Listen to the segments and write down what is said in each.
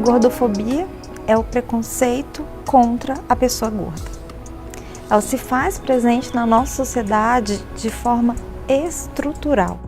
gordofobia é o preconceito contra a pessoa gorda. Ela se faz presente na nossa sociedade de forma estrutural.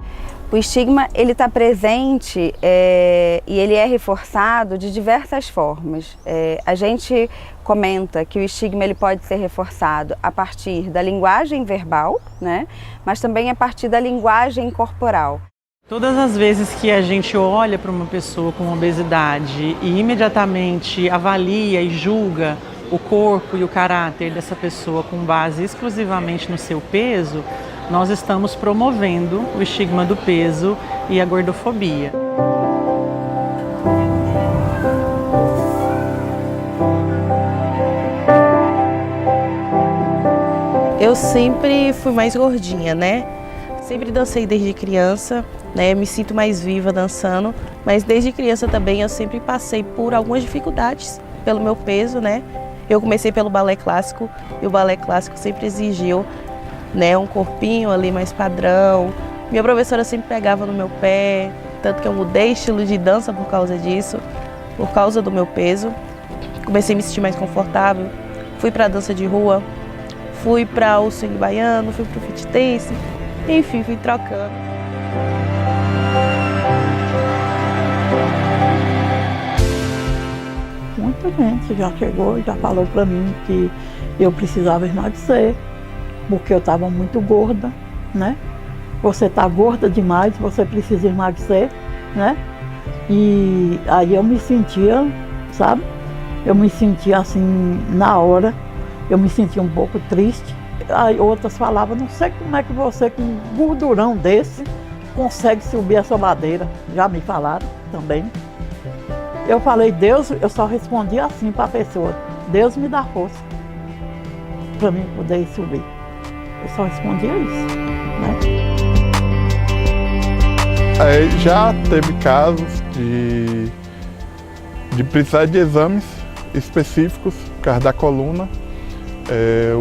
O estigma ele está presente e ele é reforçado de diversas formas. A gente comenta que o estigma ele pode ser reforçado a partir da linguagem verbal, né? Mas também a partir da linguagem corporal. Todas as vezes que a gente olha para uma pessoa com obesidade e imediatamente avalia e julga o corpo e o caráter dessa pessoa com base exclusivamente no seu peso, nós estamos promovendo o estigma do peso e a gordofobia. Eu sempre fui mais gordinha, né? Sempre dancei desde criança, né? Me sinto mais viva dançando, mas desde criança também eu sempre passei por algumas dificuldades pelo meu peso, né? Eu comecei pelo balé clássico e o balé clássico sempre exigiu, né, um corpinho ali mais padrão. Minha professora sempre pegava no meu pé, tanto que eu mudei estilo de dança por causa disso, por causa do meu peso. Comecei a me sentir mais confortável, fui para a dança de rua, fui para o swing baiano, fui para o fit dance, enfim, fui trocando. Muita gente já chegou e já falou para mim que eu precisava emagrecer, porque eu estava muito gorda, né? Você está gorda demais, você precisa emagrecer, né? E aí eu me sentia, sabe? Eu me sentia assim, na hora, eu me sentia um pouco triste. Aí outras falavam, não sei como é que você com um gordurão desse consegue subir essa ladeira. Já me falaram também. Eu falei, Deus, eu só respondi assim para a pessoa, Deus me dá força para mim poder subir. Eu só respondia isso, né? Já teve casos de precisar de exames específicos por causa da coluna.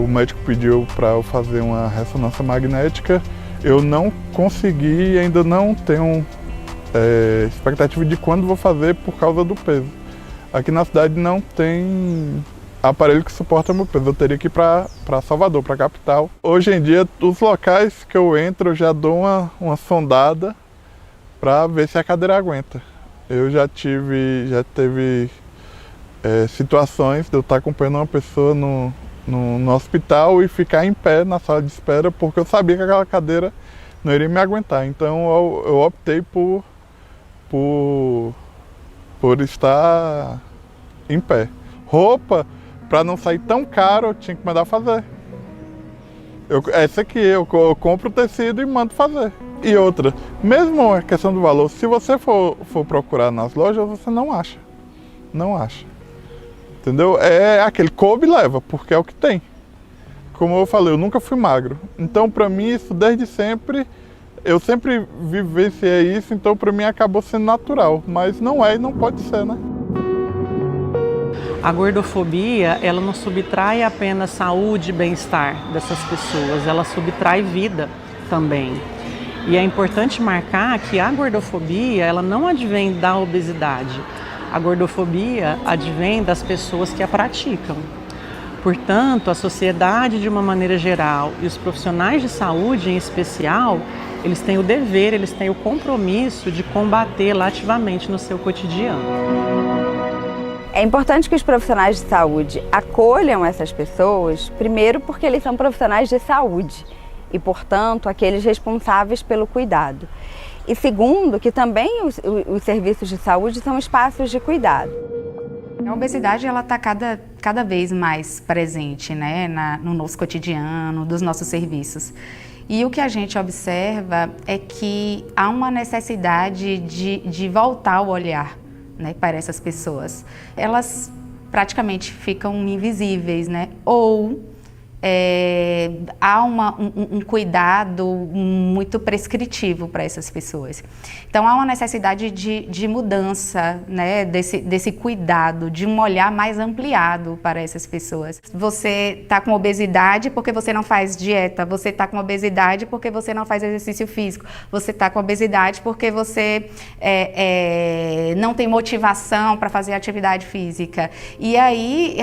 O médico pediu para eu fazer uma ressonância magnética. Eu não consegui, ainda não tenho expectativa de quando vou fazer por causa do peso. Aqui na cidade não tem aparelho que suporta meu peso, eu teria que ir para Salvador, para a capital. Hoje em dia, os locais que eu entro, eu já dou uma sondada para ver se a cadeira aguenta. Eu já teve situações de eu estar acompanhando uma pessoa no hospital e ficar em pé na sala de espera, porque eu sabia que aquela cadeira não iria me aguentar. Então eu optei por estar em pé. Roupa, para não sair tão caro, eu tinha que mandar fazer. Essa aqui, eu compro o tecido e mando fazer. E outra, mesmo a questão do valor, se você for procurar nas lojas, você não acha. Não acha. Entendeu? É aquele coube e leva, porque é o que tem. Como eu falei, eu nunca fui magro. Então, para mim, isso desde sempre, eu sempre vivenciei isso, então para mim acabou sendo natural. Mas não é e não pode ser, né? A gordofobia, ela não subtrai apenas saúde e bem-estar dessas pessoas, ela subtrai vida também. E é importante marcar que a gordofobia, ela não advém da obesidade. A gordofobia advém das pessoas que a praticam. Portanto, a sociedade de uma maneira geral e os profissionais de saúde em especial, eles têm o dever, eles têm o compromisso de combatê-la ativamente no seu cotidiano. É importante que os profissionais de saúde acolham essas pessoas, primeiro porque eles são profissionais de saúde e, portanto, aqueles responsáveis pelo cuidado. E segundo, que também os serviços de saúde são espaços de cuidado. A obesidade está cada vez mais presente, né, no nosso cotidiano, dos nossos serviços. E o que a gente observa é que há uma necessidade de voltar o olhar, né, para essas pessoas. Elas praticamente ficam invisíveis, né, ou há um cuidado muito prescritivo para essas pessoas. Então há uma necessidade de mudança, né, desse cuidado, de um olhar mais ampliado para essas pessoas. Você está com obesidade porque você não faz dieta, você está com obesidade porque você não faz exercício físico, você está com obesidade porque você não tem motivação para fazer atividade física. E aí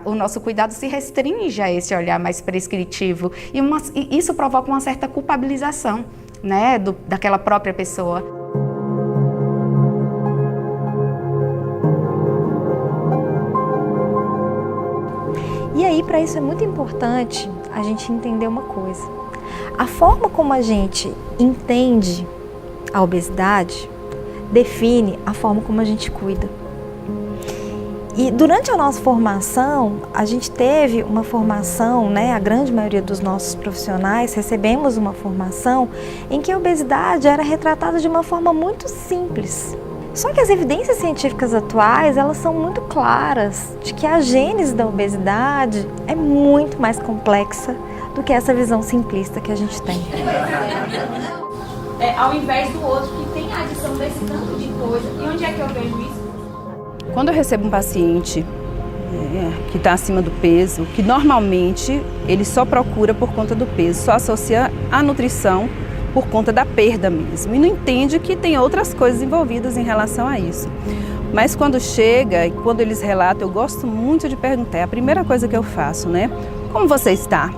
o nosso cuidado se restringe a esse olhar mais prescritivo e isso provoca uma certa culpabilização, né, daquela própria pessoa. E aí, para isso é muito importante a gente entender uma coisa. A forma como a gente entende a obesidade define a forma como a gente cuida. E durante a nossa formação, a gente teve uma formação, né, a grande maioria dos nossos profissionais recebemos uma formação em que a obesidade era retratada de uma forma muito simples. Só que as evidências científicas atuais, elas são muito claras de que a gênese da obesidade é muito mais complexa do que essa visão simplista que a gente tem. Ao invés do outro que tem a adição desse tanto de coisa. E onde é que eu vejo isso? Quando eu recebo um paciente que está acima do peso, que normalmente ele só procura por conta do peso, só associa a nutrição por conta da perda mesmo e não entende que tem outras coisas envolvidas em relação a isso. Mas quando chega e quando eles relatam, eu gosto muito de perguntar, é a primeira coisa que eu faço, né? Como você está?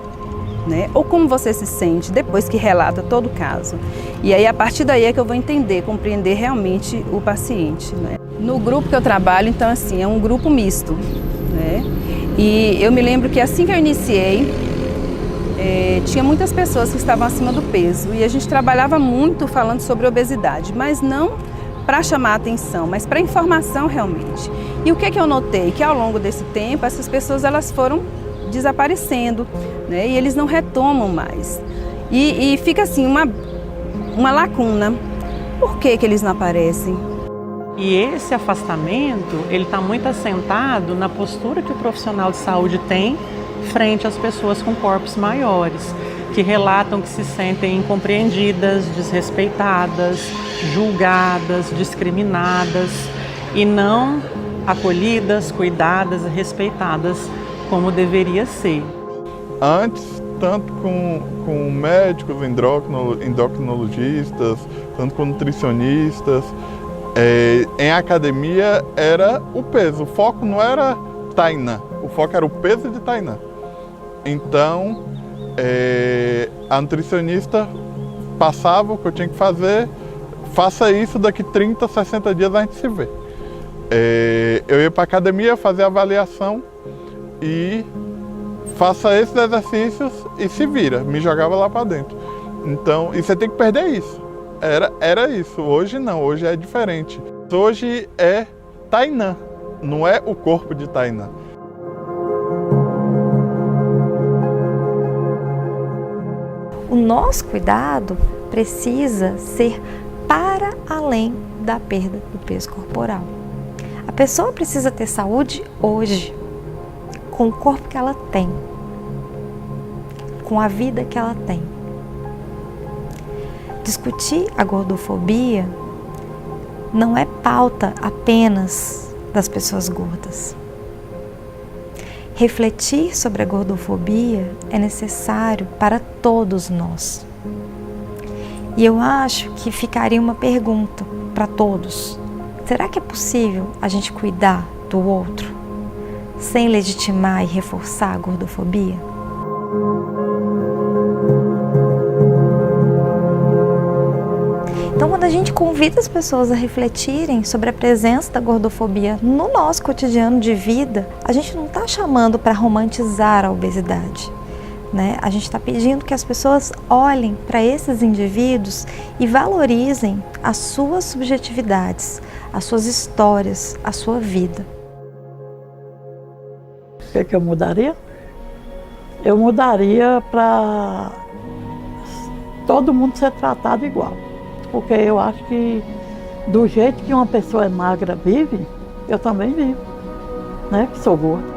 Né? Ou como você se sente depois que relata todo o caso. E aí a partir daí é que eu vou entender, compreender realmente o paciente, né? No grupo que eu trabalho, então assim, é um grupo misto, né? E eu me lembro que assim que eu iniciei, tinha muitas pessoas que estavam acima do peso e a gente trabalhava muito falando sobre obesidade, mas não para chamar a atenção, mas para informação realmente. E o que eu notei? Que ao longo desse tempo, essas pessoas elas foram desaparecendo, né? E eles não retomam mais. E fica assim uma lacuna. Por que eles não aparecem? E esse afastamento, ele está muito assentado na postura que o profissional de saúde tem frente às pessoas com corpos maiores, que relatam que se sentem incompreendidas, desrespeitadas, julgadas, discriminadas e não acolhidas, cuidadas e respeitadas como deveria ser. Antes, tanto com médicos, endocrinologistas, tanto com nutricionistas, em academia era o peso, o foco não era Tainá, o foco era o peso de Tainá. Então, a nutricionista passava o que eu tinha que fazer, faça isso, daqui 30, 60 dias a gente se vê. Eu ia para a academia fazer a avaliação e faça esses exercícios e se vira, me jogava lá para dentro. Então, e você tem que perder isso. Era isso, hoje não, hoje é diferente. Hoje é Tainá, não é o corpo de Tainá. O nosso cuidado precisa ser para além da perda do peso corporal. A pessoa precisa ter saúde hoje, com o corpo que ela tem, com a vida que ela tem. Discutir a gordofobia não é pauta apenas das pessoas gordas. Refletir sobre a gordofobia é necessário para todos nós. E eu acho que ficaria uma pergunta para todos. Será que é possível a gente cuidar do outro sem legitimar e reforçar a gordofobia? Então, quando a gente convida as pessoas a refletirem sobre a presença da gordofobia no nosso cotidiano de vida, a gente não está chamando para romantizar a obesidade, né? A gente está pedindo que as pessoas olhem para esses indivíduos e valorizem as suas subjetividades, as suas histórias, a sua vida. O que eu mudaria? Eu mudaria para todo mundo ser tratado igual. Porque eu acho que do jeito que uma pessoa magra vive, eu também vivo, né? Que sou gorda.